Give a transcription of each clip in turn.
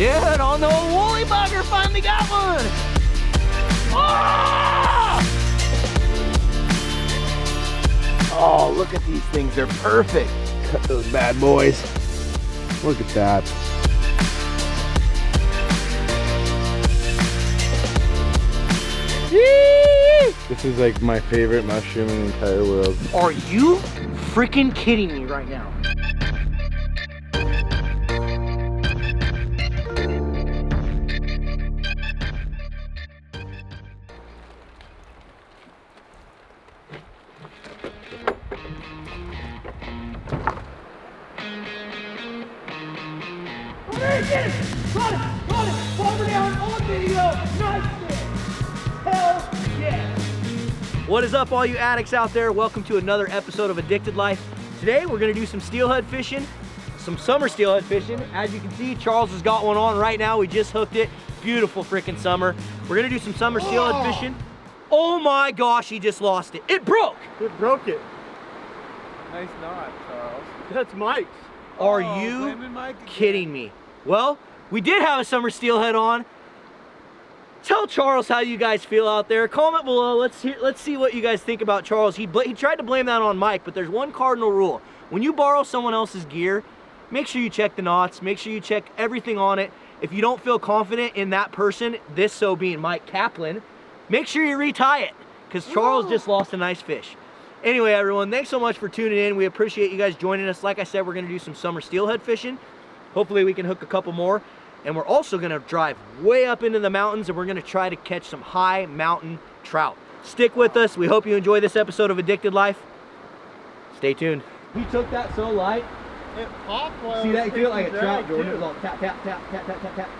Dude, on the old woolly bugger, finally got one. Oh, look at these things, they're perfect. Cut those bad boys. Look at that. This is like my favorite mushroom in the entire world. Are you freaking kidding me right now? Get it! Got it! Got it! Farmer down on video! Nice fish! Hell yeah! What is up, all you addicts out there? Welcome to another episode of Addicted Life. Today we're gonna do some steelhead fishing, some summer steelhead fishing. As you can see, Charles has got one on right now. We just hooked it. Beautiful freaking summer. We're gonna do some summer steelhead fishing. Oh my gosh, he just lost it. It broke! It broke it. Nice knot, Charles. That's Mike's. Are you kidding me? Well, we did have a summer steelhead on. Tell Charles how you guys feel out there. Comment below. Let's see what you guys think about Charles. He tried to blame that on Mike, but there's one cardinal rule. When you borrow someone else's gear, make sure you check the knots. Make sure you check everything on it. If you don't feel confident in that person, this so being Mike Kaplan, make sure you retie it, because Charles just lost a nice fish. Anyway, everyone, thanks so much for tuning in. We appreciate you guys joining us. Like I said, we're going to do some summer steelhead fishing. Hopefully we can hook a couple more. And we're also going to drive way up into the mountains, and we're going to try to catch some high mountain trout. Stick with us. We hope you enjoy this episode of Addicted Life. Stay tuned. He took that so light. It popped while See that? You feel like a trout, Jordan. It was all tap, tap, tap, tap, tap, tap, tap.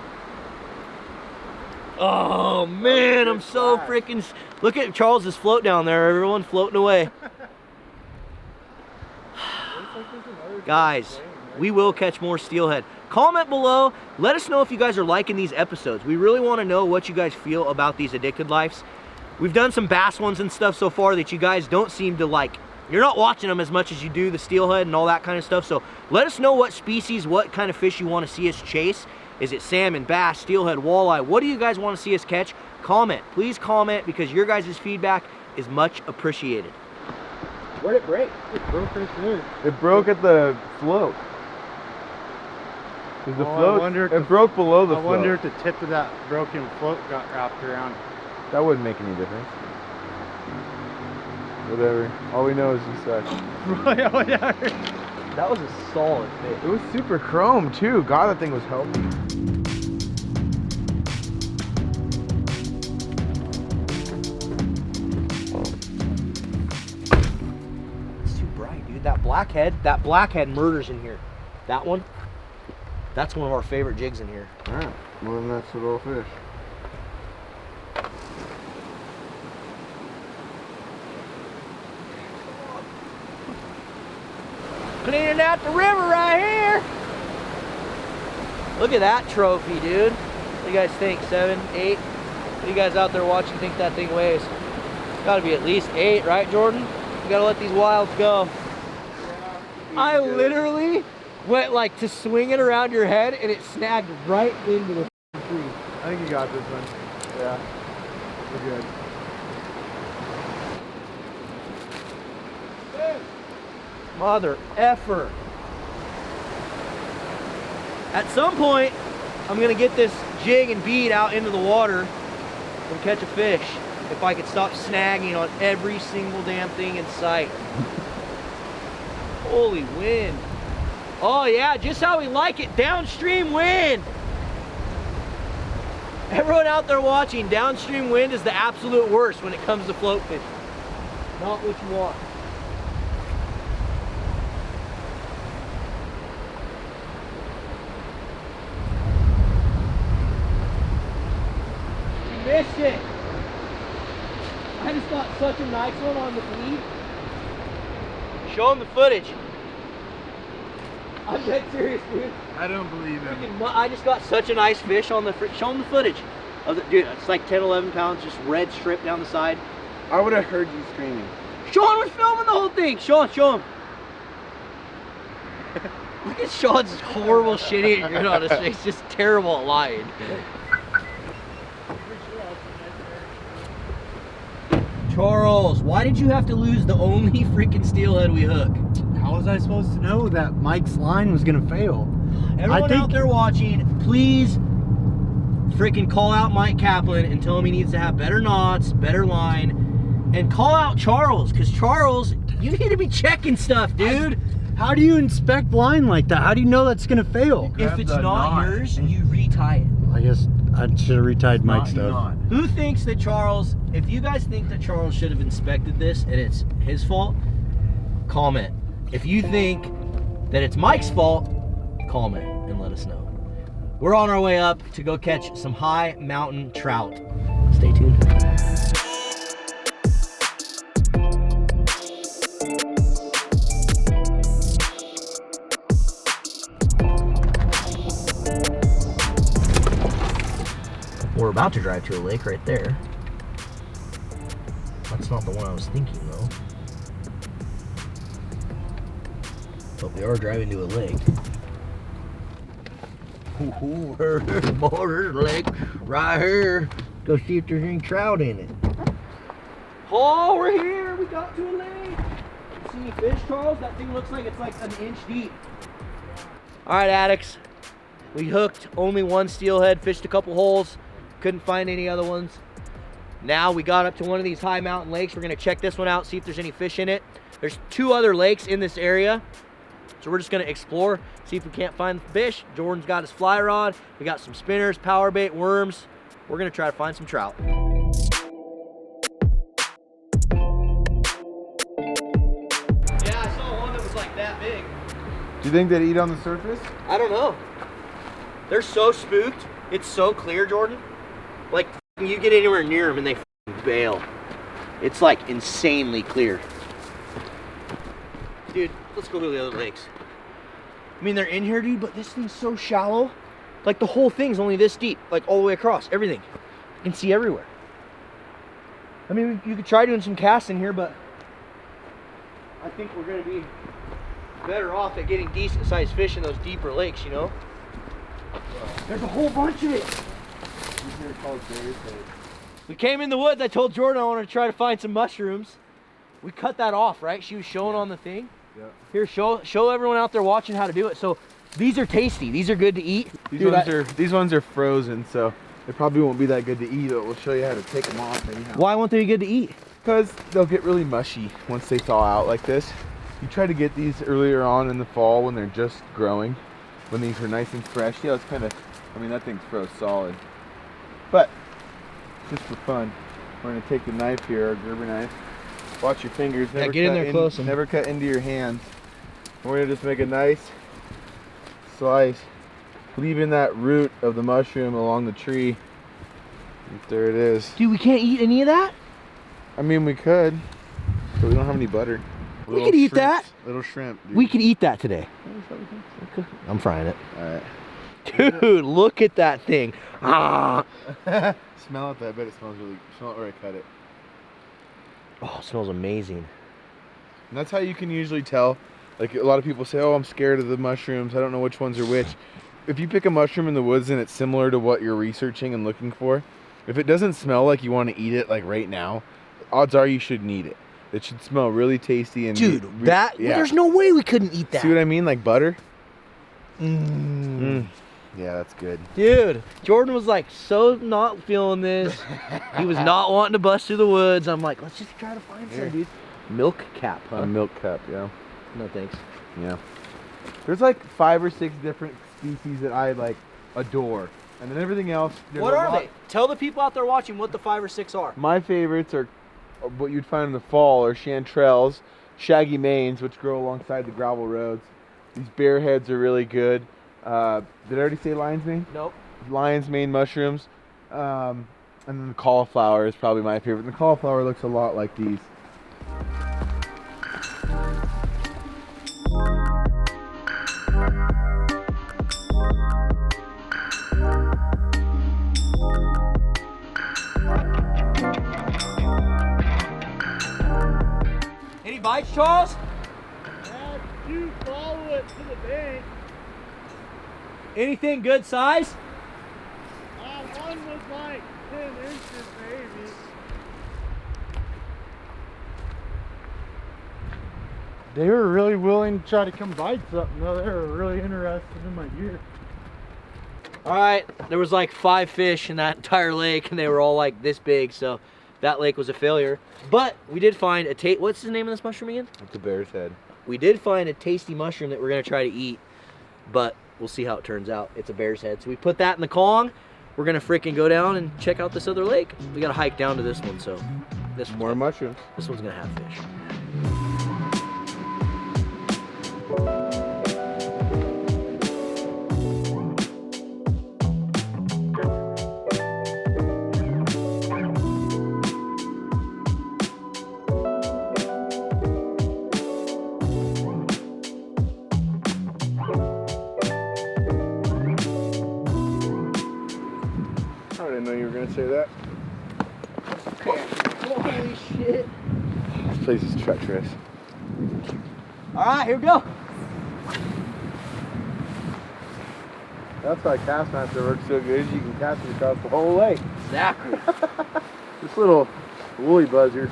Oh, man, I'm so freaking... Look at Charles's float down there. Everyone floating away. Guys, we will catch more steelhead. Comment below. Let us know if you guys are liking these episodes. We really want to know what you guys feel about these Addicted Lives. We've done some bass ones and stuff so far that you guys don't seem to like. You're not watching them as much as you do the steelhead and all that kind of stuff. So let us know what species, what kind of fish you want to see us chase. Is it salmon, bass, steelhead, walleye? What do you guys want to see us catch? Comment. Please comment, because your guys' feedback is much appreciated. Where'd it break? It broke right there. It broke at the float. The float, it broke below the float. I wonder if the tip of that broken float got wrapped around. That wouldn't make any difference. Whatever. All we know is you suck. Whatever. That was a solid fish. It was super chrome too. God, that thing was healthy. It's too bright, dude. That blackhead murders in here. That one. That's one of our favorite jigs in here. Alright, well then that's a little fish. Cleaning out the river right here. Look at that trophy, dude. What do you guys think? 7, 8? What do you guys out there watching think that thing weighs? It's gotta be at least 8, right, Jordan? You gotta let these wilds go. Yeah, I literally went like to swing it around your head, and it snagged right into the tree. I think you got this one. Yeah. We're good. Mother effer. At some point, I'm gonna get this jig and bead out into the water and catch a fish. If I could stop snagging on every single damn thing in sight. Holy wind. Oh yeah, just how we like it, downstream wind. Everyone out there watching, downstream wind is the absolute worst when it comes to float fishing. Not what you want. Missed it. I just got such a nice one on the bead. Show them the footage. I'm dead serious, dude. I don't believe him. I just got such a nice fish on the... Show them the footage. Of the, dude, it's like 10, 11 pounds, just red strip down the side. I would have heard you screaming. Sean was filming the whole thing. Sean, show him. Look at Sean's horrible shitty grin on his face. Just terrible at lying. Charles, why did you have to lose the only freaking steelhead we hook? How was I supposed to know that Mike's line was gonna fail? Everyone out there watching, please freaking call out Mike Kaplan and tell him he needs to have better knots, better line, and call out Charles, because Charles, you need to be checking stuff, dude. How do you inspect line like that? How do you know that's gonna fail? If it's not yours, you retie it. I guess I should have retied Mike's stuff. Who thinks that Charles, if you guys think that Charles should have inspected this and it's his fault, comment. If you think that it's Mike's fault, comment and let us know. We're on our way up to go catch some high mountain trout. Stay tuned. We're about to drive to a lake right there. That's not the one I was thinking though. But we are driving to a lake. Ooh, there's a lake right here. Go see if there's any trout in it. Oh, we're here. We got to a lake. You see any fish, Charles? That thing looks like it's like an inch deep. All right, addicts. We hooked only one steelhead, fished a couple holes. Couldn't find any other ones. Now we got up to one of these high mountain lakes. We're gonna check this one out, see if there's any fish in it. There's 2 other lakes in this area. So we're just gonna explore, see if we can't find fish. Jordan's got his fly rod. We got some spinners, power bait, worms. We're gonna try to find some trout. Yeah, I saw one that was like that big. Do you think they'd eat on the surface? I don't know. They're so spooked. It's so clear, Jordan. Like, you get anywhere near them and they bail. It's like insanely clear. Dude, let's go to the other lakes. I mean, they're in here, dude, but this thing's so shallow. Like, the whole thing's only this deep, like all the way across, everything. You can see everywhere. I mean, you could try doing some casting here, but I think we're gonna be better off at getting decent sized fish in those deeper lakes, you know? There's a whole bunch of it. We came in the woods. I told Jordan I wanted to try to find some mushrooms. We cut that off, right? She was showing on the thing. Yeah. Here, show everyone out there watching how to do it. So these are tasty. These are good to eat. These ones are frozen, so they probably won't be that good to eat. But we'll show you how to take them off anyhow. Why won't they be good to eat? Because they'll get really mushy once they thaw out like this. You try to get these earlier on in the fall when they're just growing. When these are nice and fresh. Yeah, it's kind of, I mean, that thing's froze solid. But, just for fun, we're going to take the knife here, our Gerber knife. Watch your fingers. Never get in there close. Never cut into your hands. And we're going to just make a nice slice, leaving that root of the mushroom along the tree. There it is. Dude, we can't eat any of that? I mean, we could, but we don't have any butter. We could eat that. Little shrimp. Dude. We could eat that today. Okay. I'm frying it. Alright. Dude, look at that thing. Ah. Smell it, I bet it smells really, smell it where I cut it. Oh, it smells amazing. And that's how you can usually tell. Like, a lot of people say, oh, I'm scared of the mushrooms. I don't know which ones are which. If you pick a mushroom in the woods and it's similar to what you're researching and looking for, if it doesn't smell like you want to eat it like right now, odds are you shouldn't eat it. It should smell really tasty and dude, there's no way we couldn't eat that. See what I mean? Like butter? Mm. Yeah, that's good. Dude, Jordan was like so not feeling this. He was not wanting to bust through the woods. I'm like, let's just try to find some, dude. Milk cap, huh? A milk cap, yeah. No thanks. Yeah. There's like 5 or 6 different species that I like adore. And then everything else. What are they? Tell the people out there watching what the 5 or 6 are. My favorites are what you'd find in the fall are chanterelles, shaggy manes, which grow alongside the gravel roads. These bearheads are really good. Did I already say lion's mane? Nope. Lion's mane mushrooms. And then the cauliflower is probably my favorite. And the cauliflower looks a lot like these. Any bites, Charles? Dude, follow it to the bank. Anything good size? One was like 10 inches maybe. They were really willing to try to come bite something though. They were really interested in my gear. All right, there was like 5 fish in that entire lake, and they were all like this big, so that lake was a failure. But we did find a what's the name of this mushroom again? It's a bear's head. We did find a tasty mushroom that we're gonna try to eat, but we'll see how it turns out. It's a bear's head. So we put that in the Kong. We're gonna freaking go down and check out this other lake. We gotta hike down to this one, so this one's More mushrooms. This one's gonna have fish. I didn't know you were gonna say that. Holy shit. This place is treacherous. All right, here we go. That's why Castmaster works so good, is you can cast it across the whole lake. Exactly. This little woolly buzzard,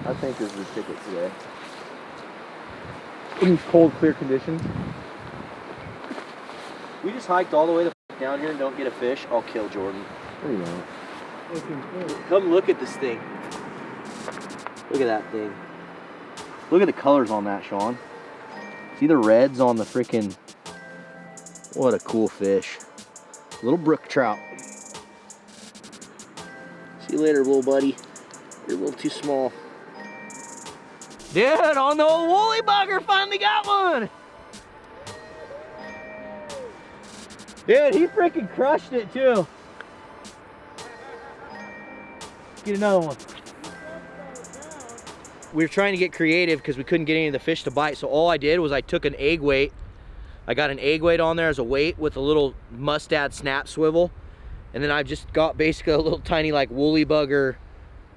I think, is the ticket today. In these cold, clear conditions. We just hiked all the way down here and don't get a fish. I'll kill Jordan. What do you know? Come look at this thing. Look at that thing. Look at the colors on that, Sean. See the reds on the freaking... What a cool fish. Little brook trout. See you later, little buddy. You're a little too small. Dude, on the old woolly bugger, finally got one! Dude, he freaking crushed it too. Get another one. We were trying to get creative because we couldn't get any of the fish to bite, so all I did was I took an egg weight. I got an egg weight on there as a weight with a little mustad snap swivel, and then I just got basically a little tiny like woolly bugger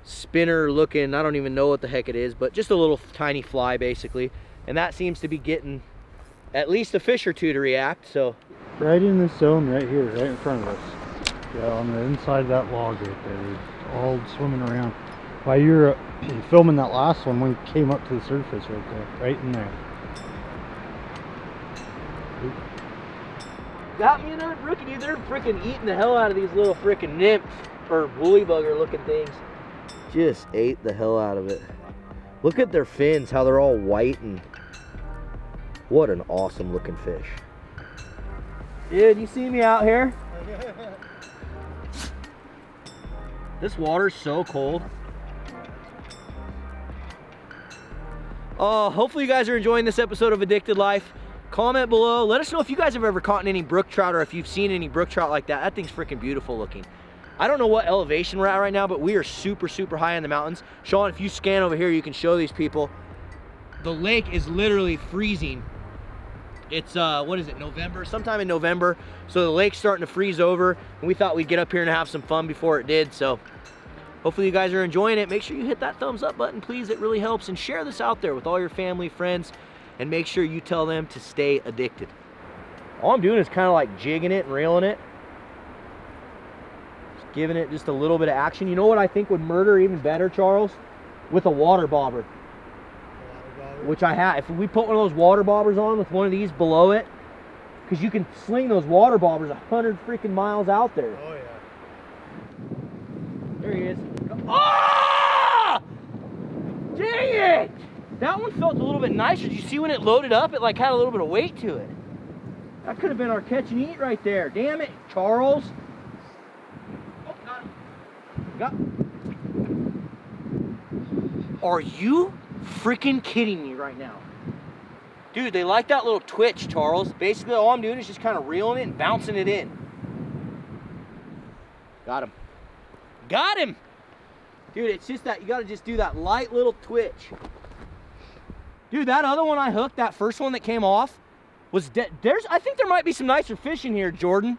spinner looking, I don't even know what the heck it is, but just a little tiny fly basically, and that seems to be getting at least a fish or two to react. So Right in this zone right here, right in front of us. Yeah, on the inside of that log right there. They're all swimming around. While you were filming that last one, we came up to the surface right there, right in there. got me another brookie, dude. They're freaking eating the hell out of these little freaking nymph or woolly bugger looking things. Just ate the hell out of it. Look at their fins, how they're all white, and what an awesome looking fish. Dude, you see me out here? This water's so cold. Hopefully you guys are enjoying this episode of Addicted Life. Comment below. Let us know if you guys have ever caught any brook trout or if you've seen any brook trout like that. That thing's freaking beautiful looking. I don't know what elevation we're at right now, but we are super, super high in the mountains. Sean, if you scan over here, you can show these people. The lake is literally freezing. It's, what is it, November? Sometime in November. So the lake's starting to freeze over, and we thought we'd get up here and have some fun before it did. So hopefully you guys are enjoying it. Make sure you hit that thumbs up button, please. It really helps. And share this out there with all your family, friends, and make sure you tell them to stay addicted. All I'm doing is kind of like jigging it and reeling it. Just giving it just a little bit of action. You know what I think would murder even better, Charles? With a water bobber. Which I have. If we put one of those water bobbers on with one of these below it, because you can sling those water bobbers 100 freaking miles out there. Oh yeah. There he is. Ah! Dang it! That one felt a little bit nicer. Did you see when it loaded up? It like had a little bit of weight to it. That could have been our catch and eat right there. Damn it, Charles. Oh, got him. Are you freaking kidding me right now? Dude, they like that little twitch, Charles. Basically, all I'm doing is just kind of reeling it and bouncing it in. Got him. Got him! Dude, it's just that you gotta just do that light little twitch. Dude, that other one I hooked, that first one that came off, was dead. I think there might be some nicer fish in here, Jordan.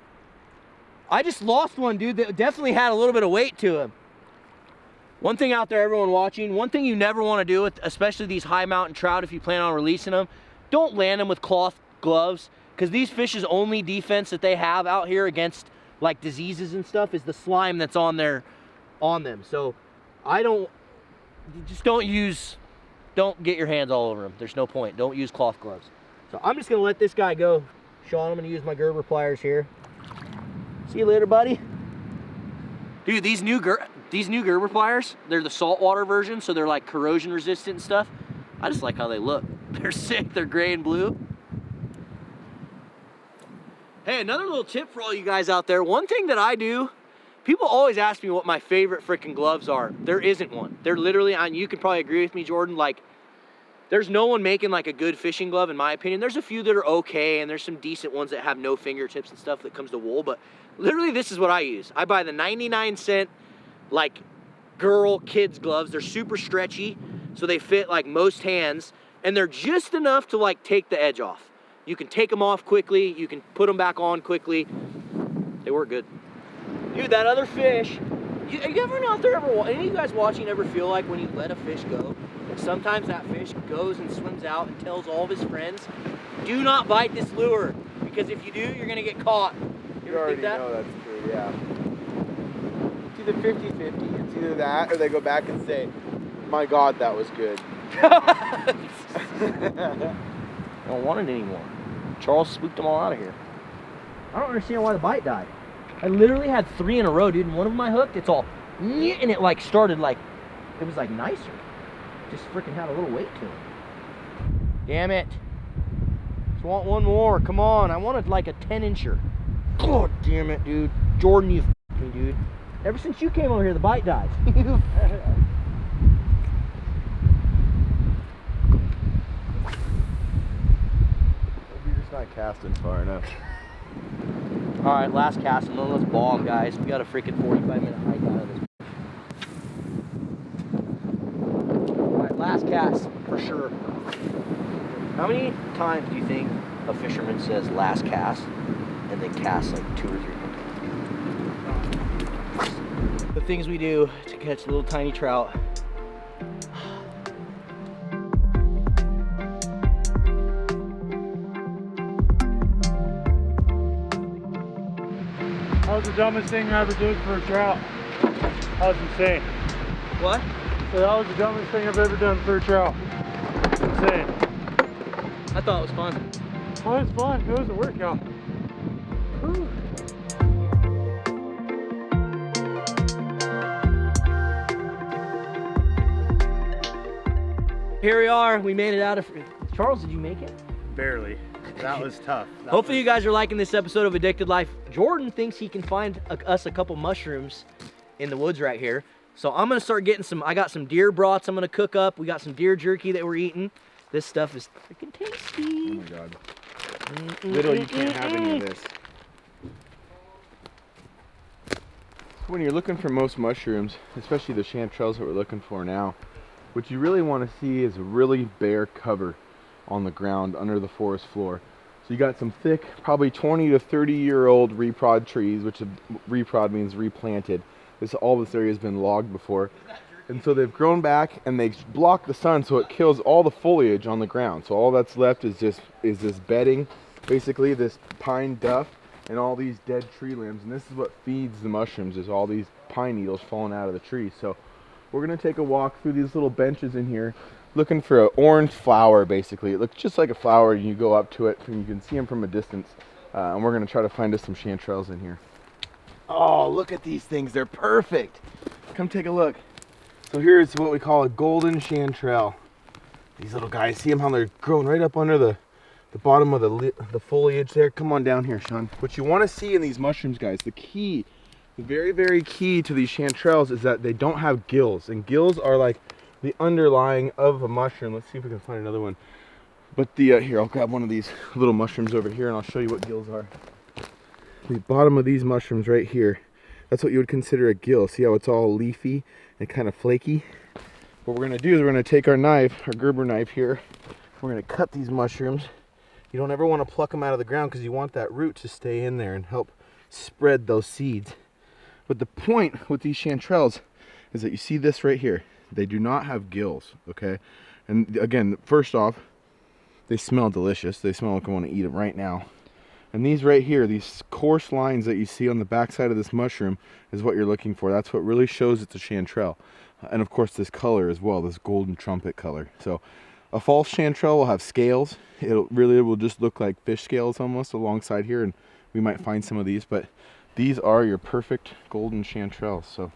I just lost one, dude, that definitely had a little bit of weight to him. One thing out there, everyone watching, one thing you never want to do, with, especially these high mountain trout, if you plan on releasing them, don't land them with cloth gloves, because these fish's only defense that they have out here against like diseases and stuff is the slime that's on them. So don't get your hands all over them. There's no point. Don't use cloth gloves. So I'm just gonna let this guy go. Sean, I'm gonna use my Gerber pliers here. See you later, buddy. Dude, these new Gerber pliers, they're the saltwater version, so they're like corrosion resistant and stuff. I just like how they look. They're sick, they're gray and blue. Hey, another little tip for all you guys out there. One thing that I do, people always ask me what my favorite freaking gloves are. There isn't one. They're literally, and you can probably agree with me, Jordan, like, there's no one making like a good fishing glove, in my opinion. There's a few that are okay, and there's some decent ones that have no fingertips and stuff that comes to wool, but literally this is what I use. I buy the 99-cent, like, kids gloves. They're super stretchy, so they fit like most hands, and they're just enough to like take the edge off. You can take them off quickly, you can put them back on quickly. They work good. Dude, that other fish, you ever out there, any of you guys watching ever feel like when you let a fish go, that sometimes that fish goes and swims out and tells all of his friends, do not bite this lure, because if you do, you're gonna get caught. You already know that's true, yeah. It's either 50-50, it's either that, or they go back and say, my God, that was good. I don't want it anymore. Charles spooked them all out of here. I don't understand why the bite died. I literally had 3 in a row, dude, and one of them I hooked, it's all, and it like started like, it was like nicer. Just freaking had a little weight to it. Damn it. Just want one more, come on. I wanted like a 10-incher. God damn it, dude. Jordan, you f***ing dude. Ever since you came over here, the bite died. Maybe you're just not casting far enough. All right, last cast, and then let's bomb, guys. We got a freaking 45-minute hike out of this. All right, last cast for sure. How many times do you think a fisherman says last cast and then casts like 2 or 3 times? The things we do to catch little tiny trout. That was the dumbest thing I ever did for a trout. That was insane. What? So that was the dumbest thing I've ever done for a trout. Insane. I thought it was fun. Oh, it was fun. It was a workout. Whew. Here we are. We made it out of. Charles, did you make it? Barely. That was tough. Hopefully you guys are liking this episode of Addicted Life. Jordan thinks he can find us a couple mushrooms in the woods right here. So I'm gonna start getting some, I got some deer brats I'm gonna cook up. We got some deer jerky that we're eating. This stuff is freaking tasty. Oh my God. Literally, you can't have any of this. When you're looking for most mushrooms, especially the chanterelles that we're looking for now, what you really want to see is a really bare cover on the ground under the forest floor. So you got some thick, probably 20 to 30 year old reprod trees, which reprod means replanted. All this area has been logged before. And so they've grown back and they block the sun, so it kills all the foliage on the ground. So all that's left is this bedding, basically this pine duff and all these dead tree limbs. And this is what feeds the mushrooms, is all these pine needles falling out of the tree. So we're gonna take a walk through these little benches in here, looking for an orange flower. Basically, it looks just like a flower, and you go up to it and you can see them from a distance. And we're gonna try to find us some chanterelles in here. Oh, look at these things, they're perfect. Come take a look. So here's what we call a golden chanterelle. These little guys, see them how they're growing right up under the bottom of the foliage there? Come on down here, Sean. What you want to see in these mushrooms, guys, the key, the very, very key to these chanterelles is that they don't have gills. And gills are like the underlying of a mushroom. Let's see if we can find another one. But here, I'll grab one of these little mushrooms over here and I'll show you what gills are. The bottom of these mushrooms right here, that's what you would consider a gill. See how it's all leafy and kind of flaky? What we're gonna do is we're gonna take our knife, our Gerber knife here, we're gonna cut these mushrooms. You don't ever want to pluck them out of the ground because you want that root to stay in there and help spread those seeds. But the point with these chanterelles is that you see this right here. They do not have gills, okay? And again, first off, They smell delicious. They smell like I want to eat them right now. And these right here, these coarse lines that you see on the backside of this mushroom is what you're looking for. That's what really shows it's a chanterelle. And of course this color as well, this golden trumpet color. So a false chanterelle will have scales. It will just look like fish scales almost alongside here, and we might find some of these, but these are your perfect golden chanterelles. So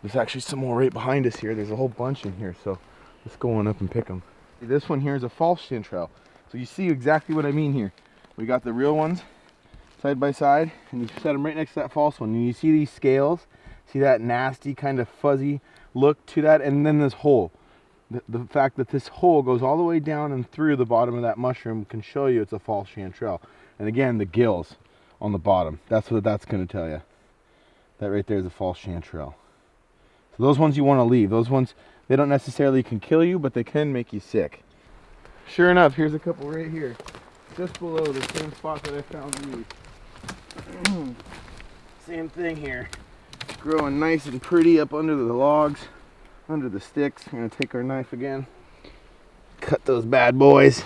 there's actually some more right behind us here. There's a whole bunch in here, so let's go on up and pick them. This one here is a false chanterelle. So you see exactly what I mean here. We got the real ones side by side, and you set them right next to that false one. And you see these scales, see that nasty kind of fuzzy look to that, and then this hole. The fact that this hole goes all the way down and through the bottom of that mushroom can show you it's a false chanterelle. And again, the gills on the bottom, that's what that's going to tell you. That right there is a false chanterelle. So those ones you want to leave. Those ones, they don't necessarily can kill you, but they can make you sick. Sure enough, here's a couple right here, just below the same spot that I found these. Same thing here, growing nice and pretty up under the logs, under the sticks. I'm gonna take our knife again, cut those bad boys.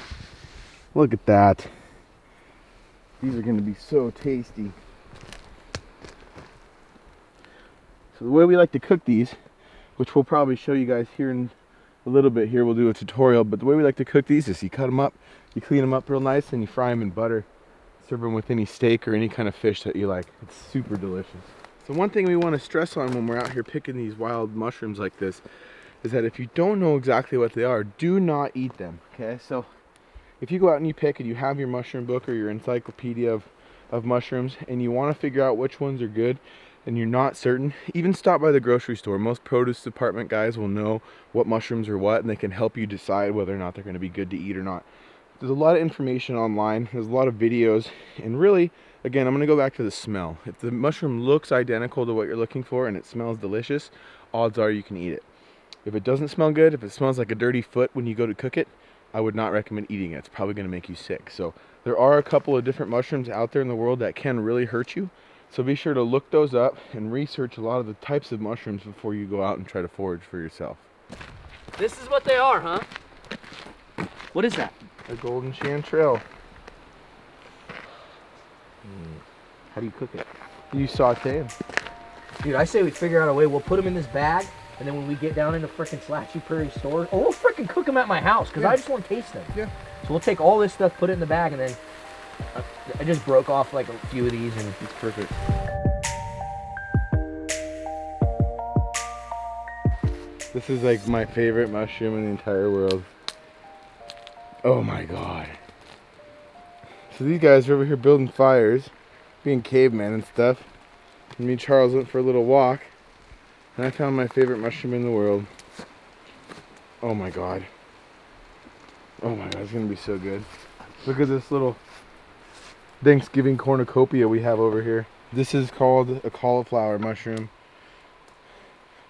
Look at that. These are gonna be so tasty. So the way we like to cook these, which we'll probably show you guys here in a little bit here, we'll do a tutorial, but the way we like to cook these is you cut them up, you clean them up real nice, and you fry them in butter. Serve them with any steak or any kind of fish that you like. It's super delicious. So one thing we want to stress on when we're out here picking these wild mushrooms like this is that if you don't know exactly what they are, do not eat them, okay? So if you go out and you pick and you have your mushroom book or your encyclopedia of mushrooms and you want to figure out which ones are good and you're not certain, even stop by the grocery store. Most produce department guys will know what mushrooms are what, and they can help you decide whether or not they're going to be good to eat or not. There's a lot of information online, there's a lot of videos, and really, again, I'm going to go back to the smell. If the mushroom looks identical to what you're looking for and it smells delicious, odds are you can eat it. If it doesn't smell good, if it smells like a dirty foot when you go to cook it, I would not recommend eating it. It's probably going to make you sick. So there are a couple of different mushrooms out there in the world that can really hurt you. So be sure to look those up and research a lot of the types of mushrooms before you go out and try to forage for yourself. This is what they are, huh? What is that? A golden chanterelle. How do you cook it? You saute them. Dude, I say we figure out a way. We'll put them in this bag, and then when we get down into frickin' Slatchy Prairie store, or we'll frickin' cook them at my house, because I just want to taste them. Yeah. So we'll take all this stuff, put it in the bag, and then I just broke off like a few of these, and it's perfect. This is like my favorite mushroom in the entire world. Oh my god. So these guys are over here building fires, being cavemen and stuff. And me and Charles went for a little walk, and I found my favorite mushroom in the world. Oh my god. Oh my god, it's gonna be so good. Look at this little Thanksgiving cornucopia we have over here. This is called a cauliflower mushroom.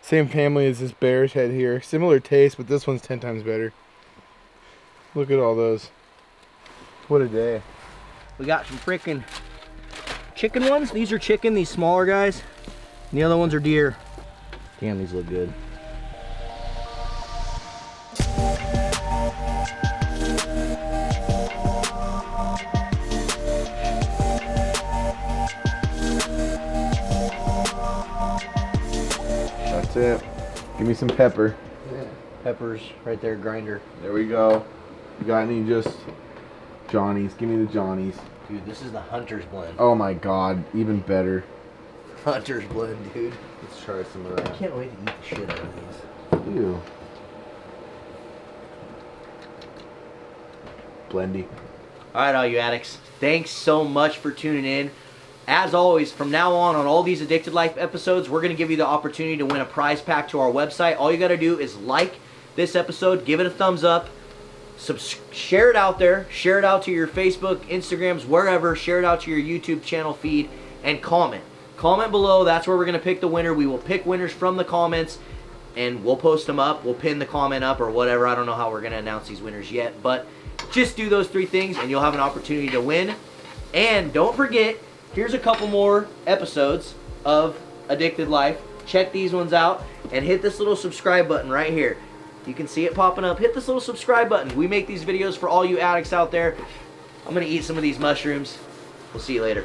Same family as this bear's head here. Similar taste, but this one's 10 times better. Look at all those. What a day. We got some freaking chicken ones. These are chicken, these smaller guys. And the other ones are deer. Damn, these look good. That's it. Give me some pepper. Peppers right there, grinder. There we go. You got any just Johnnies? Give me the Johnnies. Dude, this is the Hunter's blend. Oh my god, even better. Hunter's blend, dude. Let's try some of I that. can't wait to eat the shit out of these. Ew. Blendy. All right, all you addicts. Thanks so much for tuning in. As always, from now on all these Addicted Life episodes, we're going to give you the opportunity to win a prize pack to our website. All you got to do is like this episode, give it a thumbs up, share it out there, share it out to your Facebook, Instagrams, wherever, share it out to your YouTube channel feed, and comment. Comment below. That's where we're going to pick the winner. We will pick winners from the comments, and we'll post them up. We'll pin the comment up or whatever. I don't know how we're going to announce these winners yet, but just do those 3 things, and you'll have an opportunity to win. And don't forget, here's a couple more episodes of Addicted Life. Check these ones out, and hit this little subscribe button right here. You can see it popping up. Hit this little subscribe button. We make these videos for all you addicts out there. I'm gonna eat some of these mushrooms. We'll see you later.